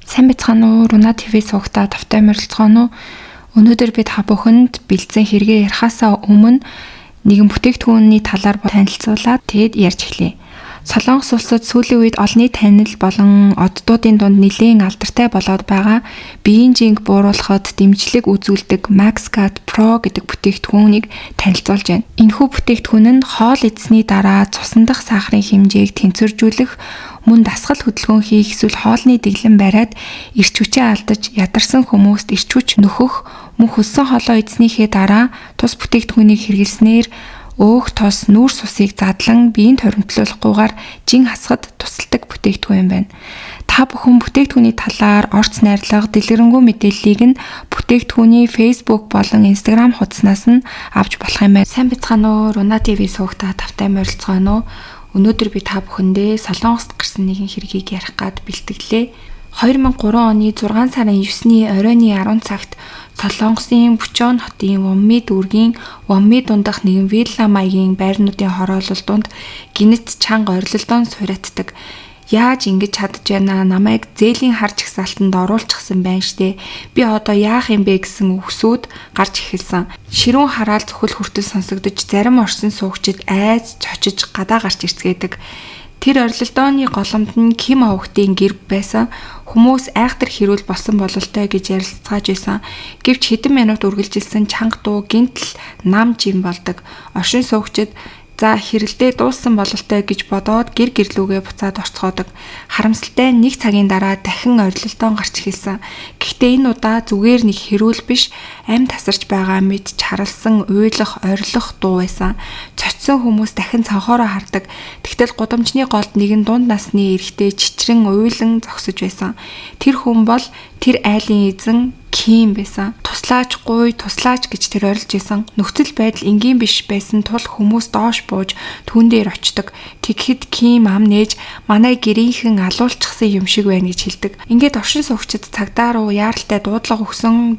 Сайн бацхан уу, Руна ТV суугатаа тавтай морилцгоно. Өнөөдөр бид та бүхэнд бэлдсэн хэрэгээ ярихаасаа өмнө нэгэн бүтээгдэхүүний талаар танилцуулаад тэгэд ярьж эхлэе. Солонгос улсад сүүлийн үед олонний танил болон оддуудын дунд нэлээд алдартай болоод байгаа биеийн жинг бууруулахад дэмжлэг үзүүлдэг MaxGuard Pro гэдэг бүтээгдэхүүнийг танилцуулж байна. Энэхүү бүтээгдэхүүн нь хоол идсэний дараа цусан дахь сахарын хэмжээг тэнцвэржүүлэх, мөн дасгал хөдөлгөөн хийх эсвэл хоолны дэглэм бариад эрч хүчээ алдаж ядарсан хүмүүст эрч хүч нөхөх, мөн хөссөн хоолоо идснийхээ дараа тус бүтээгдэхүүнийг хэрэглэснээр өөх тос нүүр сусыг задлан биеийн торимтлуулахгүйгээр жин хасахад тусалдаг бүтээгдэхүүн байна. Та бүхэн бүтээгдэхүүний талаар орц найрлага, дэлгэрэнгүй мэдээллийг нь бүтээгдэхүүний Facebook болон Instagram хуудаснаас нь авч болох юм байна. Сайн бацхан уу, Руна ТV суугатаа тавтай морилцгоно. Өнөөдөр би та бүхэндээ Солонгост гарсан нэгэн хэргийг ярих гад бэлтгэлээ. 2003 оны 6 сарын 9-ний оройны 10 цагт Солонгосын Бүчон хотын Вомми дүүргийн Вомми дундах нэгэн вилла маягийн байрнуудын хороололдонд гинэт чанга орилолдоон суйратдаг. Яаж ингэж чадж байна? Намайг зээлийн хар жагсаалтанд оруулчихсан байна штэ. Би одоо яах юм бэ гэсэн үгсүүд гарч эхэлсэн. Ширүүн хараал зөвхөл хүртэл сонсогдож, зарим орсон суугчид айц цочиж гадаа гарч ирцгээдэг. Тэр орилолдооны голомд нь Ким овогтын гэр байсан. Хүмүүс айхтар хэрүүл болсон бололтой гэж ярилцгааж байсан. Гэвч хэдэн минут үргэлжилсэн чанга дуу гинтл нам жим болдог. Оршин суугчид за хэрэлдээ дууссан бололтой гэж бодоод гэр гэрлүүгээ буцаад орцгоодог. Харамсалтай нэг цагийн дараа дахин орилолтоон гарч эхэлсэн. Гэхдээ энэ удаа зүгээр нэг хэрүүл биш, амь тасарч байгаа мэд чаралсан уйлах, орилох дуу байсан. Цоцсон хүмүүс дахин цанхоороо хардаг. Тэгтэл гудамжны голд нэгэн дунд насны эрэгтэй чичрэн уйлан зогсож байсан. Тэр хүн бол тэр айлын эзэн Ким байсан. Туслаач гэж тэр орилж исэн. Нөхцөл байдал энгийн биш байсан тул хүмүүс доош бууж түүн дээр очдог. Тэгэхэд Ким ам нээж манай гэрийнхэн алуулчихсан юм шиг байна гэж хэлдэг. Ингээд оршин суугчид цагдаа руу яаралтай дуудлага авсан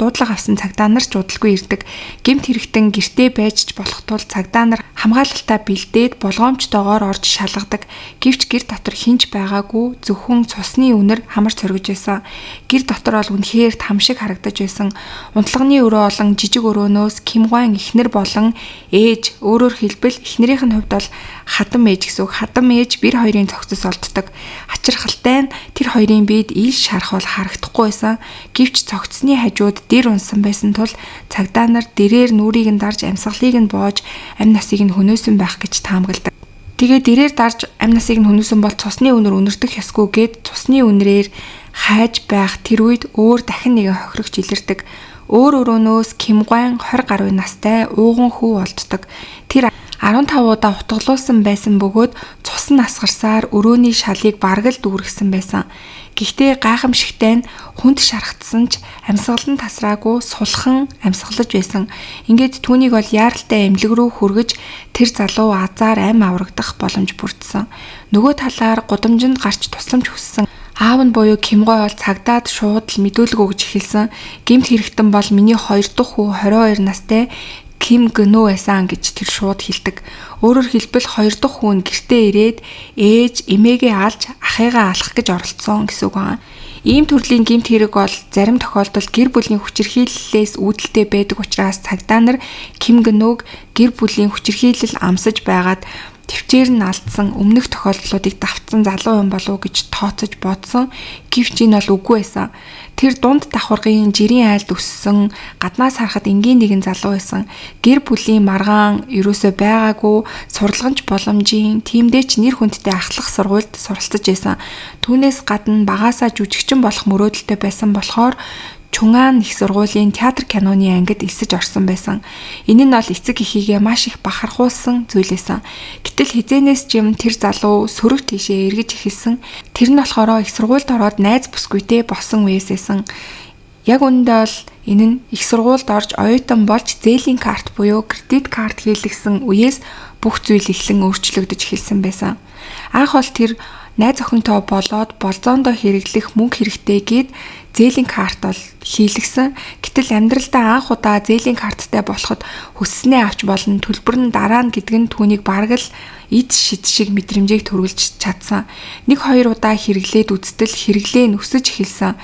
цагдаа нар ч удалгүй ирдэг. Гэмт хэрэгтэн гэртээ байж болох тул цагдаа нар хамгаалалтаа бэлдээд болгоомжтойгоор орж шалгадаг. Гэвч гэр дотор хинж байгаагүй, зөвхөн цусны үнэр хамарч цоргиж байсан. Гэр дотор бол үнэхээр там шиг харагдаж байсан. Унтлагын өрөө болон жижиг өрөөнөөс Кимгуан эхнэр болон ээж, өөрөөр хэлбэл эхнэрийнх нь хувьд бол хадам ээж гэсэн үг. Хадам ээж бэр хоёрын цогцос олддог. Хачирхалтай нь тэр хоёрын биед ил шарах бол харагдахгүй байсан. Гэвч цогцсны хажууд дэр унсан байсан тул цагдаа нар дэрээр нүрийг нь дарж амьсгалыг нь боож амь насыг нь хөнөөсөн байх гэж таамагладаг. Тэгээ дэрээр дарж амь насыг нь хөнөөсөн бол цусны үнэр үнэрдэх ёсгүй гэд цусны үнрээр хайж байх тэр үед өөр дахин нэгэн хохирогч илэрдэг. Өөр өрөөнөөс Кимгуан 20 гаруй настай ууган хүү олддог. Тэр 15 удаа утгалуулсан байсан бөгөөд цус нь асгарсаар өрөөний шалыг бараг л дүүргэсэн байсан. Гэхдээ гайхамшигтай нь хүнд шархтсан ч амьсгал нь тасраагүй сулхан амьсгалж байсан. Ингээд түүнийг бол яаралтай эмнэлэг рүү хүргэж тэр залуу азар амь аврагдах боломж бүрдсэн. Нөгөө талаар гудамжинд гарч тусламж хүссэн аав нь буюу Кимгой бол цагдаад шууд л мэдүүлэг өгж эхэлсэн. Гэмт хэрэгтэн бол миний 2 дахь хүү 22 настай Ким Гэнүү байсан гэж тэр шууд хэлдэг. Өөрөөр хэлбэл 2 дахь хүү нь гэртээ ирээд ээж эмээгээ алж ахыгаа алах гэж оролцсон гэсэн үг байна. Ийм төрлийн гэмт хэрэг бол зарим тохиолдолд гэр бүлийн хүчирхийллээс үүдэлтэй байдаг учраас цагдаа нар Ким Гэнүүг гэр бүлийн хүчирхийлэл амсаж байгаад төвчээр нь алдсан өмнөх тохиолдлуудыг давтсан залуу юм болов уу гэж тооцож бодсон. Гэвч энэ бол үгүй байсан. Тэр дунд давхаргын жирийн айлд өссөн, гаднаас харахад энгийн нэгэн залуу байсан. Гэр бүлийн маргаан ерөөсөө байгаагүй, сурлаганч боломжийн, тиймдээ ч нэр хүндтэй ахлах сургуульд суралцаж байсан. Түүнээс гадна багаасаа жүжигчин болох мөрөөдөлтэй байсан болохоор Чунгаан их сургуулийн театр киноны ангид элсэж орсон байсан. Энэ нь бол эцэг эхийгээ маш их бахархуулсан зүйл байсан. Гэтэл хизээнээс ч юм тэр залуу сөрөг тийшээ эргэж эхэлсэн. Тэр нь болохоор их сургуульд ороод найз бүсгүйтэй болсон үеэс байсан. Яг үүндээ бол энэ нь их сургуульд орж оюутан болж зээлийн карт буюу кредит карт хийлгсэн үеэс бүх зүйл эхлэн өөрчлөгдөж эхэлсэн байсан. Анх бол тэр найз охинтой болоод болзоондоо хэрэглэх мөнгө хэрэгтэй гээд зээлийн карт бол хийлгсэн. Гэтэл амьдралдаа анх удаа зээлийн карттай болоход хүсснээ авч болно, төлбөр нь дараа нь гэдэг нь түүнийг бараг л эд шид шиг мэдрэмжийг төрүүлж чадсан. 1-2 удаа хэрэглээд үзтэл хэрэглээ нүсэж эхэлсэн.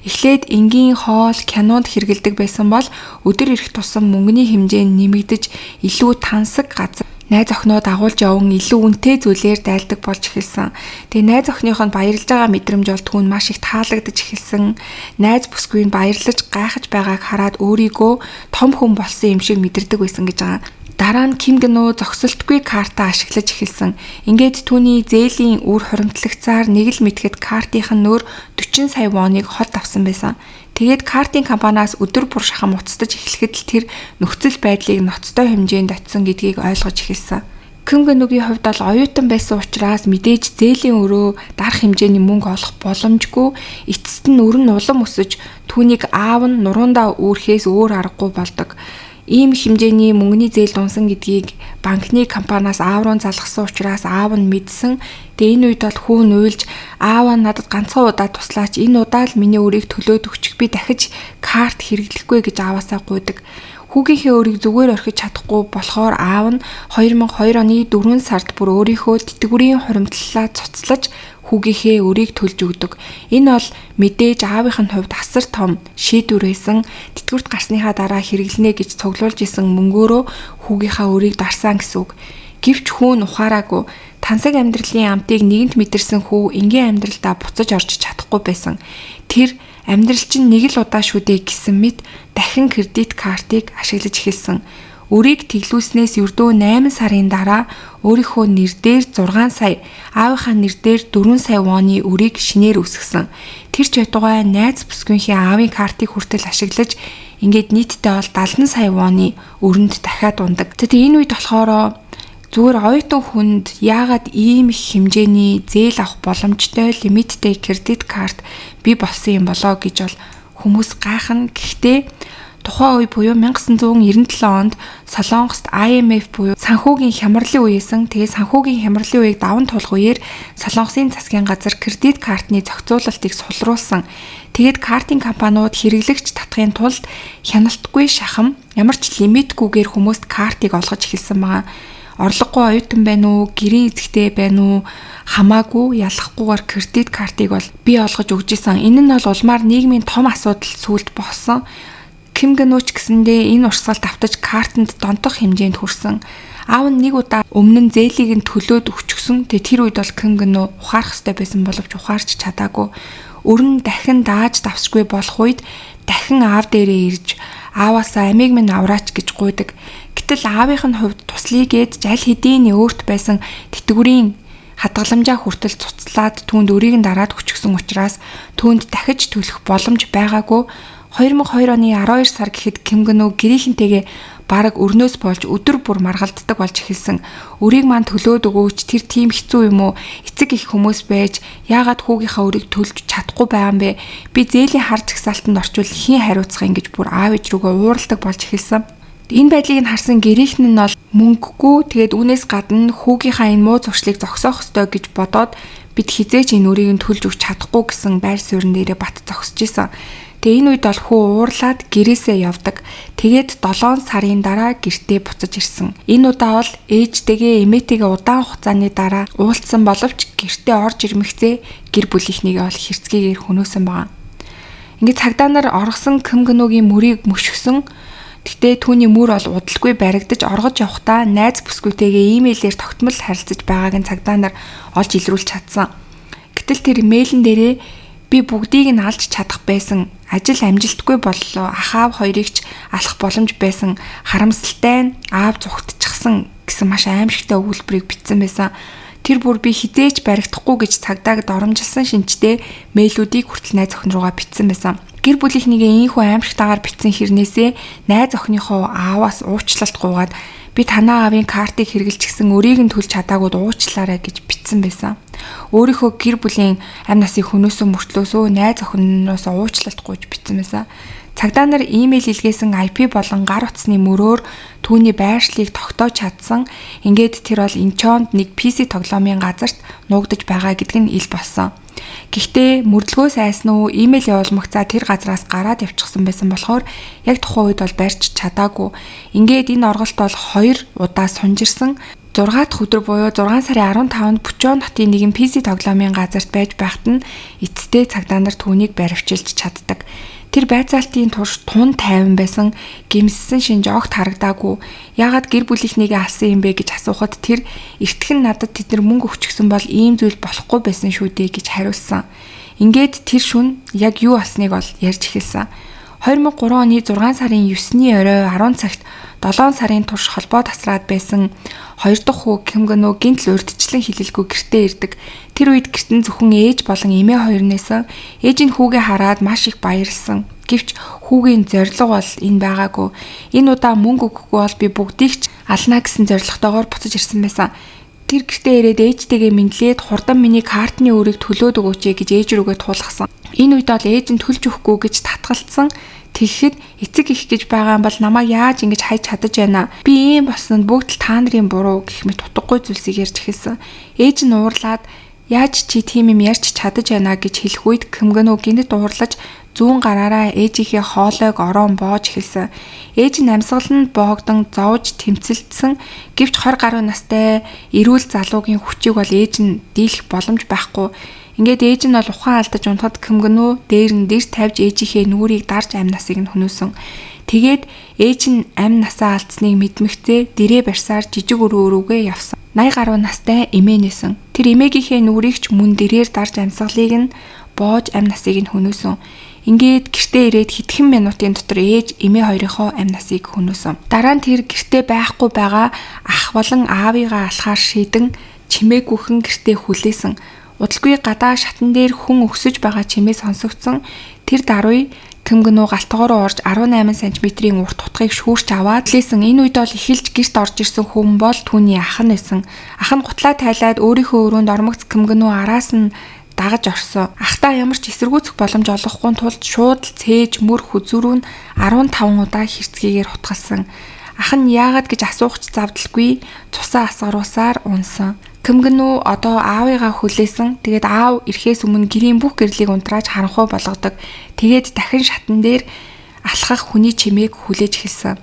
Эхлээд энгийн хоол, кинонд хэрэгэлдэг байсан бол өдөр ирэх тусам мөнгөний хэмжээ нь нэмэгдэж илүү тансаг газар найз охиноо дагуулж яван илүү үнэтэй зүйлээр дайлдаг болж эхэлсэн. Тэгээ найз охиных нь баярлж байгаа мэдрэмж бол түүнд маш их таалагдж эхэлсэн. Найз бүсгүй нь баярлаж гайхаж байгааг хараад өөрийгөө том хүн болсон юм шиг мэдэрдэг байсан гэж байгаа. Дараа нь Ким Гэнүү зогсолтгүй картаа ашиглаж эхэлсэн. Ингээд түүний зээлийн үр хоримтлагцаар нэг л мэтгэд картынх нь нөр 40 сая воныг хот авсан байсан. Тэгээд картын компаниас өдөр бүр шахам уцтаж эхлэхэд л тэр нөхцөл байдлыг ноцтой хэмжээнд очисон гэдгийг ойлгож эхэлсэн. Ким Гэнүүгийн хувьд бол оюутан байсан учраас мэдээж зээлийн өрөө дарах хэмжээний мөнгө олох боломжгүй, эцэст нь өрн улам өсөж түүнийг аав нь нуруундаа үүрхээс өөр аргагүй болдог. Ийм хэмжээний мөнгөний зээл дунсан гэдгийг банкны компаниас аав руу залгасан учраас аав нь мэдсэн. Тэгээ энэ үед бол хүүн уйлж ааваа надад ганцхан удаа туслаач, энэ удаа л миний өрийг төлөөд өгчих, би дахиж карт хэрэглэхгүй гэж ааваасаа гуйдаг. Хүүгийнхээ өрийг зүгээр орхиж чадахгүй болохоор аав нь 2002 оны 4 сард бүр өөрийнхөө тэтгэврийн хуримтлалаа цуцлаж хүүгийнхээ өрийг төлж өгдөг. Энэ бол мэдээж аавынх нь хувьд асар том шийдвэр байсан. Тэтгэврт гарсныхаа дараа хэрэглэнэ гэж цуглуулж исэн мөнгөөрөө хүүгийнхаа өрийг дарсан гэсэн үг. Гэвч хүүн ухаараагүй. Тансаг амьдралын амтыг нэгэнт мэдэрсэн хүү энгийн амьдралдаа буцаж орж чадахгүй байсан. Тэр амьдрал чинь нэг л удаа шүү дээ гэсэн мэт дахин кредит картыг ашиглаж эхэлсэн. Өрийг тэглүүлснээс ердөө 8 сарын дараа өөрийнхөө нэр дээр 6 сая, аавынхаа нэр дээр 4 сая воны өрийг шинээр үсгэсэн. Тэр ч байтугай найз бүсгүйнхээ аавын картыг хүртэл ашиглаж ингээд нийтдээ бол 70 сая воны өрөнд дахиад ундаг. Тэгээ энэ үед болохоор зүгээр оюутан хүнд яагаад ийм их хэмжээний зээл авах боломжтой лимиттэй кредит карт бий болсон юм болоо гэж бол хүмүүс гайхна. Гэхдээ тухайн үе буюу 1997 онд Солонгост IMF буюу санхүүгийн хямралын үеэсэн. Тэгээд санхүүгийн хямралын үеийг даван туулах үеэр Солонгосын засгийн газар кредит картны зохицуулалтыг сулруулсан. Тэгээд картын компаниуд хэрэглэгч татахын тулд хяналтгүй шахам ямар ч лимитгүйгээр хүмүүст картыг олгож эхэлсэн байгаа. Орлогогүй оюутан байна уу, гэрийн эзэгтэй байна уу, хамаагүй ялахгүйгээр кредит картыг бол бий олгож өгч исэн. Энэ нь бол улмаар нийгмийн том асуудал сүлд болсон. Ким Гэнүүч гэсэндээ энэ урсгалд автаж картанд донтох хэмжээнд хүрсэн. Аав нь нэг удаа өмнө нь зээлийг нь төлөөд өгчихсөн. Тэр үед бол Ким Гэнүү ухаарах хэрэгтэй байсан боловч ухаарч чадаагүй. Өрн дахин дааж давсгүй болох үед дахин аав дээрээ ирж ааваасаа амийг минь авраач гэж гуйдаг. Гэтэл аавынх нь хувьд туслая гээд аль хэдийн өөрт байсан тэтгэврийн хадгаламжаа хүртэл цуцлаад түүнд өрийг нь дараад хүчгсэн учраас түүнд дахиж төлөх боломж байгаагүй. 2002 оны 12 сар гэхэд Ким Гэнүү гэрийнхэнтэйгээ бараг өрнөөс болж өдөр бүр маргалддаг болж эхэлсэн. Өрийг маань төлөөд өгөөч, тэр тийм хэцүү юм уу? Эцэг их хүмүүс байж яагаад хүүгийнхаа өрийг төлж чадахгүй байгаа юм бэ? Би зээлийн хар згсаалтанд орчвол хийн хариуцах юм гэж бүр аав ээж рүүгээ ууралдаг болж эхэлсэн. Энэ байдлыг нь харсан гэрийнхэн нь бол мөнгөгүй, тэгээд үүнээс гадна хүүгийнхаа энэ муу зуршлыг зогсоох ёстой гэж бодоод бид хизээч энэ өрийг нь төлж өгч чадахгүй гэсэн байр суурин дээрээ бат зогсож исэн. Тэгээ энэ үед бол хүү уурлаад гэрээсээ явдаг. Тэгээд 7 сарын дараа гэртээ буцаж ирсэн. Энэ удаа бол ээжтэйгээ эмээтэйгээ удаан хугацааны дараа уулзсан боловч гэртээ орж ирмэгцээ гэр бүлийнхнийг бол хэрцгийгээр хөнөөсөн байгаа. Ингээд цагдаа нар оргосон Ким Гэнүүгийн мөрийг мөшгсөн. Гэтэ түүний мөр бол удалгүй баригдаж оргож явахдаа найз бүсгүйтэйгээ имэйлээр тогтмол харилцаж байгааг нь цагдаа нар олж илрүүлж чадсан. Гэтэл тэр мэйлэн дээрээ би бүгдийг нь алж чадах байсан. Ажил амжилтгүй боллоо. Ахаав хоёрыг ч алах боломж байсан. Харамсалтай нь аав зүгтчихсан гэсэн маш аимшигтай өгүүлбэрийг бичсэн байсан. Тэр бүр би хизээч баригдахгүй гэж цагдаагд оромжилсан шинжтэй мэйлүүдийг хүртэл найз охин руугаа бичсэн байсан. Гэр бүлийнхнийгээ ийхүү аимшигтайгаар бичсэн хэрнээсээ найз охиныхоо ааваас уучлалт гуйгаад би танаа аавын картыг хэрэглэчихсэн өрийг нь төлж чадаагүй уучлаарай гэж бичсэн байсан. Өөрийнхөө гэр бүлийн амь насыг хөнөөсөн мөртлөөсөө найз охиноос уучлалт гуйж бичсэн байсан. Цагдаа нар имэйл илгээсэн IP болон гар утасны мөрөөр түүний байршлыг тогтоож чадсан. Ингээд тэр бол Инчонд нэг PC тоглоомын газарт нуугдаж байгаа гэдг нь ил болсон. Гэхдээ мөрдлгөөс айсан уу имэйл явуулмагцаа тэр газраас гараад явчихсан байсан болохоор яг тухайн үед бол барьж чадаагүй. Ингээд энэ орголт бол 2 удаа сунжирсан. 6 дахь өдөр буюу 6 сарын 15-нд Пүчон хотын нэгэн PC тоглоомын газарт байж байхад нь эцэстээ цагдаа нар түүнийг баривчилж чаддаг. Тэр байцаалтын турш тун тайван байсан, гимссэн шинж огт харагдаагүй. Яагаад гэр бүлийнхнийгээ алсан юм бэ гэж асуухад тэр эртхэн надад тэд нар мөнгө өгчихсөн бол ийм зүйл болохгүй байсан шүү дээ гэж хариулсан. Ингээд тэр шөнө яг юу болсныг бол ярьж эхэлсэн. 2003 оны 6 сарын 9-ний орой 10 цагт 7 сарын турш холбоо тасраад байсан 2 дахь хүү Кимгэнүү гинтл урьдчилан хилэлгүй гэртээ ирдэг. Тэр үед гэртэн зөвхөн ээж болон эмээ хоёр нээсэн. Ээж нь хүүгээ хараад маш их баярлсан. Гэвч хүүгийн зорилго бол энэ байгаагүй. Энэ удаа мөнгө өгөхгүй бол би бүгдийг ч ална гэсэн зорилготойгоор буцаж ирсэн байсан. Тэр гэртээ ирээд ээжтэйгээ мэдлээд хурдан миний картны өрийг төлөөд өгөөч гэж ээж рүүгээ туулгасан. Энэ үед бол ээж нь төлж өгөхгүй гэж татгалцсан. Тэгэхэд эцэг их гэж байгаа юм бол намайг яаж ингэж хайж чадаж байна? Би ийм болсонд бүгд л та нарын буруу гэх мэт утгагүй зүйлсийг ярьж эхэлсэн. Ээж нь уурлаад яаж чи тийм юм ярьж чадаж байна гэж хэлэх үед Кимгэнүү гинэт уурлаж зүүн гараараа ээжийнхээ хоолойг ороон боож эхэлсэн. Ээж нь амьсгаланд боогдон зовж тэмцэлдсэн. Гэвч 20 гаруй настай эрүүл залуугийн хүчийг бол ээж нь дийлэх боломж байхгүй. Ингээд ээж нь бол ухаан алдаж унтахад Кимгэнүү дээр нь дэрс тавьж ээжийнхээ нүрийг дарж амь насыг нь хөнөөсөн. Тэгээд ээж нь амь насаа алдсныг мэдмэгцээ дэрээ барьсаар жижиг өрөөрүүгээ явсан. 80 гаруй настай эмээ нээсэн. Тэр эмээгийнхээ нүрийг ч мөн дэрээр дарж амьсгалыг нь боож амь насыг нь хөнөөсөн. Ингээд гэртээ ирээд хэдхэн минутын дотор ээж эмээ хоёрынхоо амь насыг хөнөөсөн. Дараа нь тэр гэртээ байхгүй байгаа ах болон аавыгаа алхаар шийдэн чимээгүйхэн гэртээ хүлээсэн. Удалгүй гадаа шатан дээр хүн өксөж байгаа чимээ сонсогдсон. Тэр даруй Кимгэнүү галтгоороо орж 18 см-ийн урт утгыг шүүрч аваад лээсэн. Энэ үед бол эхэлж гэрт орж ирсэн хүн бол түүний ах нь байсан. Ах нь гутлаа тайлаад өөрийнхөө өрөөнд ормогц Кимгэнүү араас нь дагаж орсон. Ахтаа ямар ч эсэргүүцэх боломж олгохгүй тулд шууд цээж мөр хүзүүрүү нь 15 удаа хэрцгийгээр хутгалсан. Ах нь яагаад гэж асуухч завдалгүй цусаа асгаруулсаар унсан. Кимгэнүү одоо аавыгаа хүлээсэн. Тэгээд аав ирэхээс өмнө гэрийн бүх гэрлийг унтрааж харанхуй болгодог. Тэгээд дахин шатан дээр алхах хүний чимээг хүлээж эхэлсэн.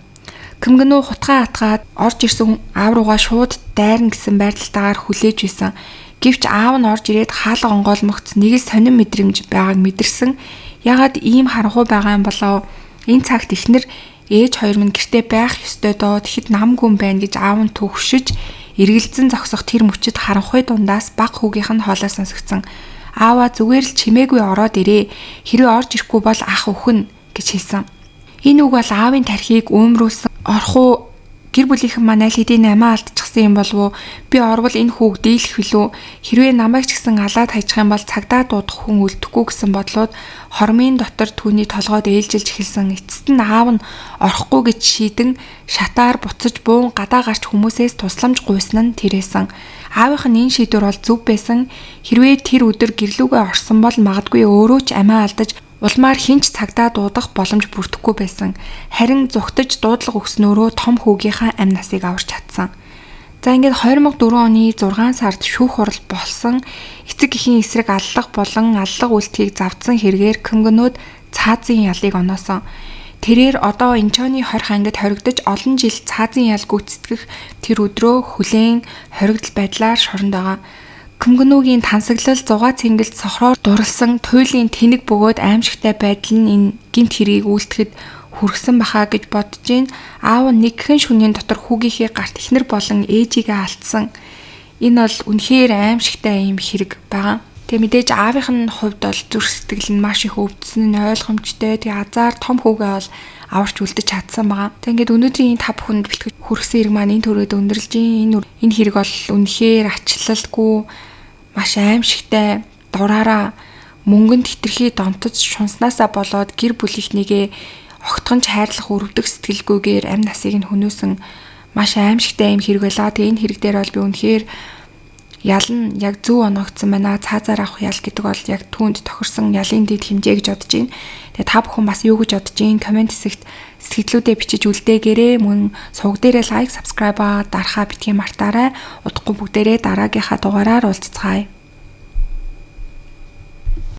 Кимгэнүү хутгаа атгаад орж ирсэн аав руугаа шууд дайрна гэсэн байралтайгаар хүлээж байсан. Гэвч аав нь орж ирээд хаалга онгойлмогц нэг л сонин мэдрэмж байгааг мэдэрсэн. Ягаад ийм харанхуй байгаа юм болоо? Энэ цагт ихнэр ээж хоёр минь гэртээ байх ёстой доо. Тэгэхэд намгүй байна гэж аав нь төгшөж эргэлзэн зогсох тэр мөчөд харанхуй дундаас баг хүүгийнх нь хоолой сонсогдсон. Аава зүгээр л чимээгүй ороод ирээ. Хэрвээ орж ирэхгүй бол ах өхнө гэж хэлсэн. Энэ үг бол аавын тархийг өөмрүүлсэн. Орхуу гэр бүлийнхэн маань аль хэдийн амиа алдчихсан юм болов уу? Би орвол энэ хүүг дийлэх билүү? Хэрвээ намайг ч гэсэн алаад хайчих юм бол цагдаа дуудах хүн үлдэхгүй гэсэн бодлоод хормын дотор түүний толгойд ээлжилж эхэлсэн. Эцэст нь аав нь орохгүй гэж шийдэн шатаар буцаж буун гадаа гарч хүмүүсээс тусламж гуйсан нь тэрээсэн. Аавынх нь энэ шийдвэр бол зөв байсан. Хэрвээ тэр өдөр гэрлүүгээ орсон бол магадгүй өөрөө ч амиа алдаж улмаар хинч цагдаа дуудах боломж бүрдэхгүй байсан. Харин зүгтж дуудлага өгснөөрөө том хүүгийнхаа амь насыг аварч чадсан. За ингээд 2004 оны 6 сард шүүх хурал болсон. Эцэг эхийн эсрэг аллах болон аллах үйлдэлийг завдсан хэрэгээр Кимгэнүүд цаазын ялыг оноосон. Тэрээр одоо Инчоны хорих ангид хоригдож олон жил цаазын ял гүйцэтгэх тэр өдрөө хүлээн хоригдол байдлаар шоронд байгаа. Кимгэнүүгийн тансаглал зугаа цэнгэлд сохроор дурлсан туйлын тэнэг бөгөөд аимшигтай байдал нь энэ гинт хэргийг үйлдэхэд хүргэсэн бахаа гэж бодож гин. Аав нь нэгхэн шөнийн дотор хүүгийнхээ гарт ихнэр болон ээжигээ алдсан. Энэ бол үнэхээр аимшигтай юм хэрэг байгаа. Тэгээ мэдээж аавынх нь хувьд бол зүрх сэтгэл нь маш их өвдсөн нь ойлгомжтой. Тэгээ азар том хүүгээ бол аварч үлдэж чадсан байгаа. Тэгээ ингээд өнөөдрийн энэ 5 хүнд бэлтгэж хүргэсэн хэрэг маань энэ төрөд өндөрлж энэ хэрэг бол үнэхээр ачлалгүй маш аимшигтай дураараа мөнгөнд хитрхи донтож шунснаасаа болоод гэр бүлийнхнийгээ огтхонч хайрлах өрөвдөх сэтгэлгүйгээр амь насыг нь хөнөөсөн маш аимшигтай юм хэрэг байлаа. Тэгээ энэ хэрэг дээр бол би үнэхээр ял нь яг зөв оноогдсон байна. Цаазаар авах ял гэдэг бол яг түүнд тохирсон ялын дэд хэмжээ гэж бодож байна. Тэгээ та бүхэн бас юу гэж бодож байна? Комент хэсэгт сэтгэлдээ бичиж үлдээгээрэй. Мөн сувг дээрээ лайк, subscribe дарахаа битгий мартаарай. Удахгүй бүгдээрээ дараагийнхаа дугаараар уулзцгаая.